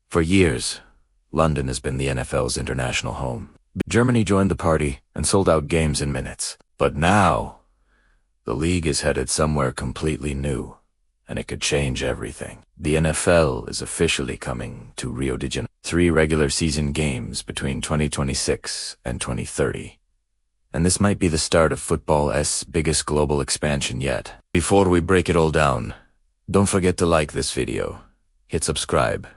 For years, London has been the NFL's international home. Germany joined the party and sold out games in minutes. But now, the league is headed somewhere completely new, and it could change everything. The NFL is officially coming to Rio de Janeiro. 3 regular season games between 2026 and 2030. And this might be the start of football's biggest global expansion yet. Before we break it all down, don't forget to like this video, hit subscribe,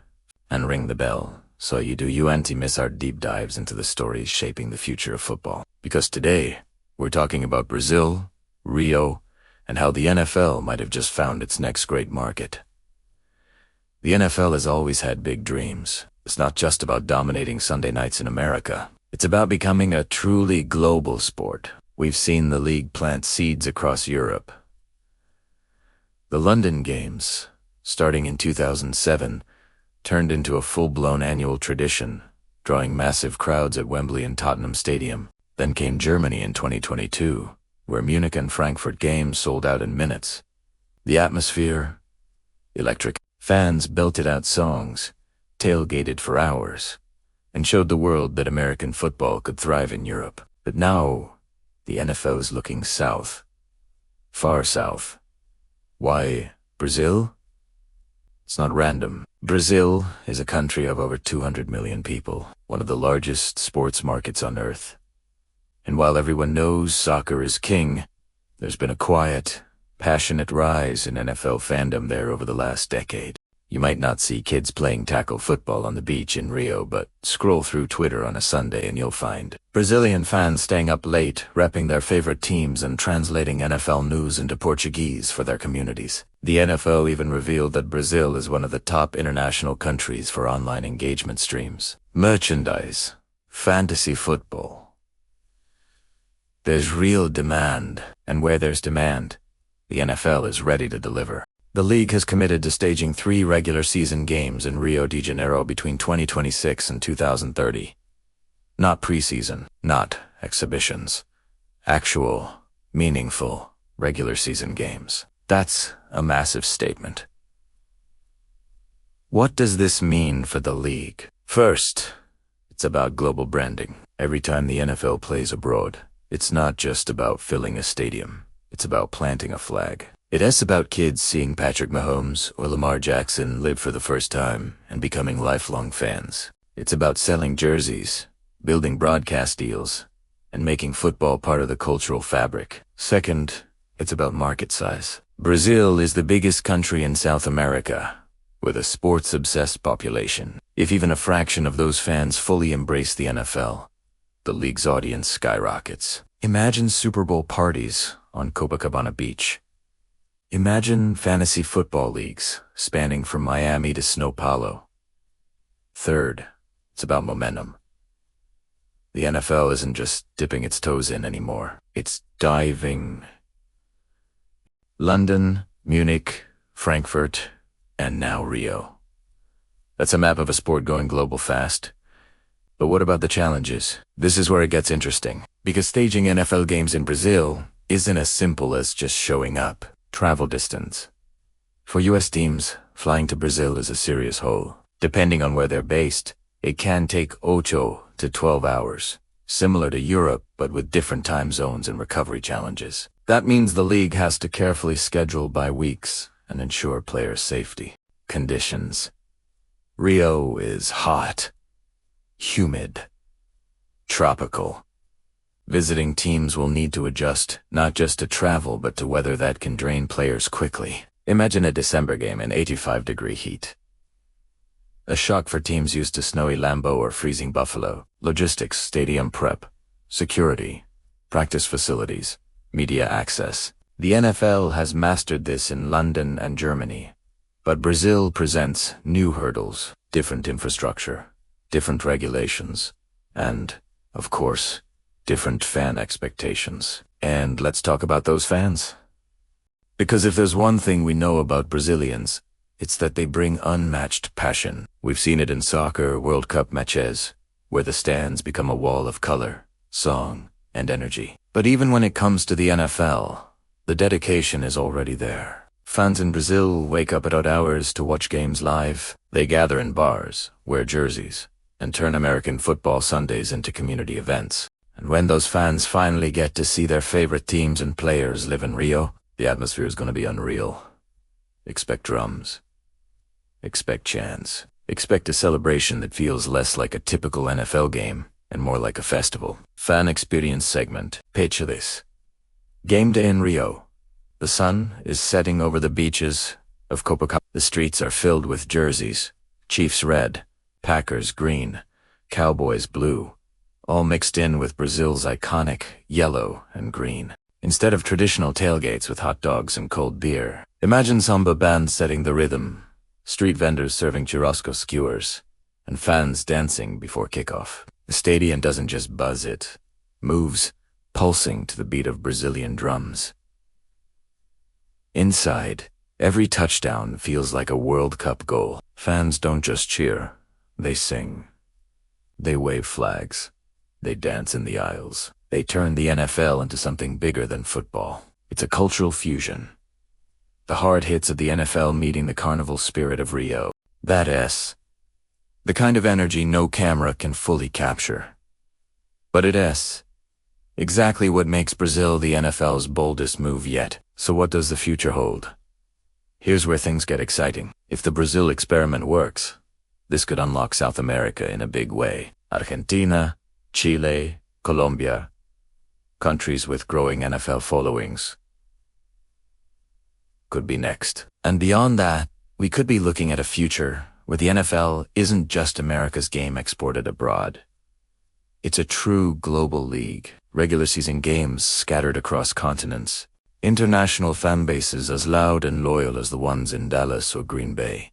and ring the bell so you won't miss our deep dives into the stories shaping the future of football. Because today, we're talking about Brazil, Rio, and how the NFL might have just found its next great market. The NFL has always had big dreams. It's not just about dominating Sunday nights in America. It's about becoming a truly global sport. We've seen the league plant seeds across Europe. The London Games, starting in 2007, turned into a full-blown annual tradition, drawing massive crowds at Wembley and Tottenham Stadium. Then came Germany in 2022, where Munich and Frankfurt games sold out in minutes. The atmosphere, electric. Fans belted out songs, tailgated for hours, and showed the world that American football could thrive in Europe. But now, the NFL is looking south. Far south. Why Brazil? It's not random. Brazil is a country of over 200 million people, one of the largest sports markets on earth. And while everyone knows soccer is king, there's been a quiet, passionate rise in NFL fandom there over the last decade. You might not see kids playing tackle football on the beach in Rio, but scroll through Twitter on a Sunday and you'll find Brazilian fans staying up late, repping their favorite teams and translating NFL news into Portuguese for their communities. The NFL even revealed that Brazil is one of the top international countries for online engagement streams. Merchandise, fantasy football. There's real demand, and where there's demand, the NFL is ready to deliver. The league has committed to staging 3 regular season games in Rio de Janeiro between 2026 and 2030. Not preseason, not exhibitions. Actual, meaningful, regular season games. That's a massive statement. What does this mean for the league? First, it's about global branding. Every time the NFL plays abroad, it's not just about filling a stadium. It's about planting a flag. It's about kids seeing Patrick Mahomes or Lamar Jackson live for the first time and becoming lifelong fans. It's about selling jerseys, building broadcast deals, and making football part of the cultural fabric. Second, it's about market size. Brazil is the biggest country in South America, with a sports-obsessed population. If even a fraction of those fans fully embrace the NFL, the league's audience skyrockets. Imagine Super Bowl parties on Copacabana Beach. Imagine fantasy football leagues spanning from Miami to São Paulo. Third, it's about momentum. The NFL isn't just dipping its toes in anymore. It's diving. London, Munich, Frankfurt, and now Rio. That's a map of a sport going global fast. But what about the challenges? This is where it gets interesting, because staging NFL games in Brazil isn't as simple as just showing up. Travel distance. For U.S. teams, flying to Brazil is a serious haul. Depending on where they're based, it can take 8 to 12 hours, similar to Europe but with different time zones and recovery challenges. That means the league has to carefully schedule by weeks and ensure players' safety. Conditions. Rio is hot, humid, tropical. Visiting teams will need to adjust, not just to travel, but to weather that can drain players quickly. Imagine a December game in 85-degree heat. A shock for teams used to snowy Lambeau or freezing Buffalo. Logistics, stadium prep, security, practice facilities, media access. The NFL has mastered this in London and Germany. But Brazil presents new hurdles, different infrastructure, different regulations, and, of course, different fan expectations. And let's talk about those fans. Because if there's one thing we know about Brazilians, it's that they bring unmatched passion. We've seen it in soccer World Cup matches, where the stands become a wall of color, song, and energy. But even when it comes to the NFL, the dedication is already there. Fans in Brazil wake up at odd hours to watch games live. They gather in bars, wear jerseys, and turn American football Sundays into community events. And when those fans finally get to see their favorite teams and players live in Rio, the atmosphere is going to be unreal. Expect drums. Expect chants. Expect a celebration that feels less like a typical NFL game and more like a festival. Fan experience segment. Picture this. Game day in Rio. The sun is setting over the beaches of Copacabana. The streets are filled with jerseys. Chiefs red, Packers green, Cowboys blue, all mixed in with Brazil's iconic yellow and green. Instead of traditional tailgates with hot dogs and cold beer, imagine samba bands setting the rhythm, street vendors serving churrasco skewers, and fans dancing before kickoff. The stadium doesn't just buzz, it moves, pulsing to the beat of Brazilian drums. Inside, every touchdown feels like a World Cup goal. Fans don't just cheer, they sing. They wave flags. They dance in the aisles. They turn the NFL into something bigger than football. It's a cultural fusion. The hard hits of the NFL meeting the carnival spirit of Rio. That is the kind of energy no camera can fully capture. But it is exactly what makes Brazil the NFL's boldest move yet. So what does the future hold? Here's where things get exciting. If the Brazil experiment works, this could unlock South America in a big way. Argentina, Chile, Colombia, countries with growing NFL followings, could be next. And beyond that, we could be looking at a future where the NFL isn't just America's game exported abroad. It's a true global league. Regular season games scattered across continents. International fan bases as loud and loyal as the ones in Dallas or Green Bay.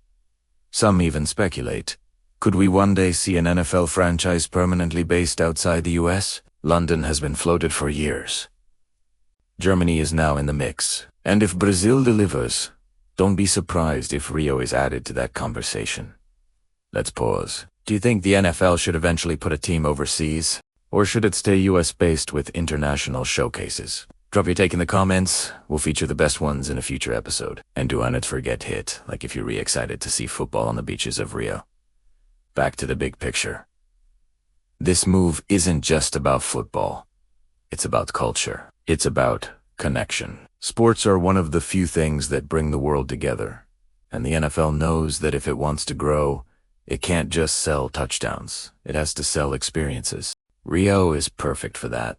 Some even speculate, could we one day see an NFL franchise permanently based outside the US? London has been floated for years. Germany is now in the mix. And if Brazil delivers, don't be surprised if Rio is added to that conversation. Let's pause. Do you think the NFL should eventually put a team overseas? Or should it stay US-based with international showcases? Drop your take in the comments. We'll feature the best ones in a future episode. And do not forget to hit like if you're really excited to see football on the beaches of Rio. Back to the big picture. This move isn't just about football. It's about culture. It's about connection. Sports are one of the few things that bring the world together. And the NFL knows that if it wants to grow, it can't just sell touchdowns. It has to sell experiences. Rio is perfect for that.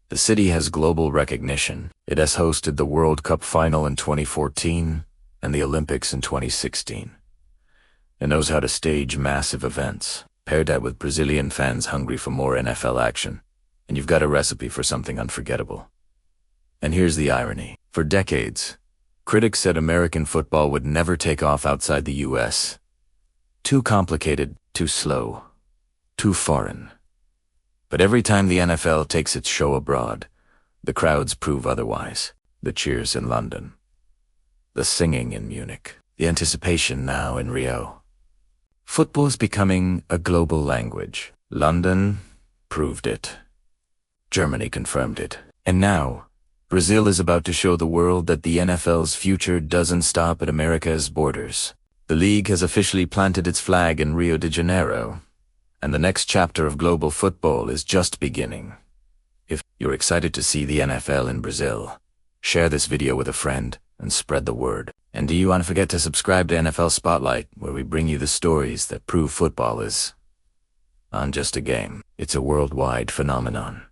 The city has global recognition. It has hosted the World Cup final in 2014 and the Olympics in 2016. It knows how to stage massive events. Pair that with Brazilian fans hungry for more NFL action, and you've got a recipe for something unforgettable. And here's the irony. For decades, critics said American football would never take off outside the US. Too complicated, too slow, too foreign. But every time the NFL takes its show abroad, the crowds prove otherwise. The cheers in London, the singing in Munich, the anticipation now in Rio. Football is becoming a global language. London proved it. Germany confirmed it. And now, Brazil is about to show the world that the NFL's future doesn't stop at America's borders. The league has officially planted its flag in Rio de Janeiro, and the next chapter of global football is just beginning. If you're excited to see the NFL in Brazil, share this video with a friend and spread the word. And do you want to forget to subscribe to NFL Spotlight, where we bring you the stories that prove football is not just a game. It's a worldwide phenomenon.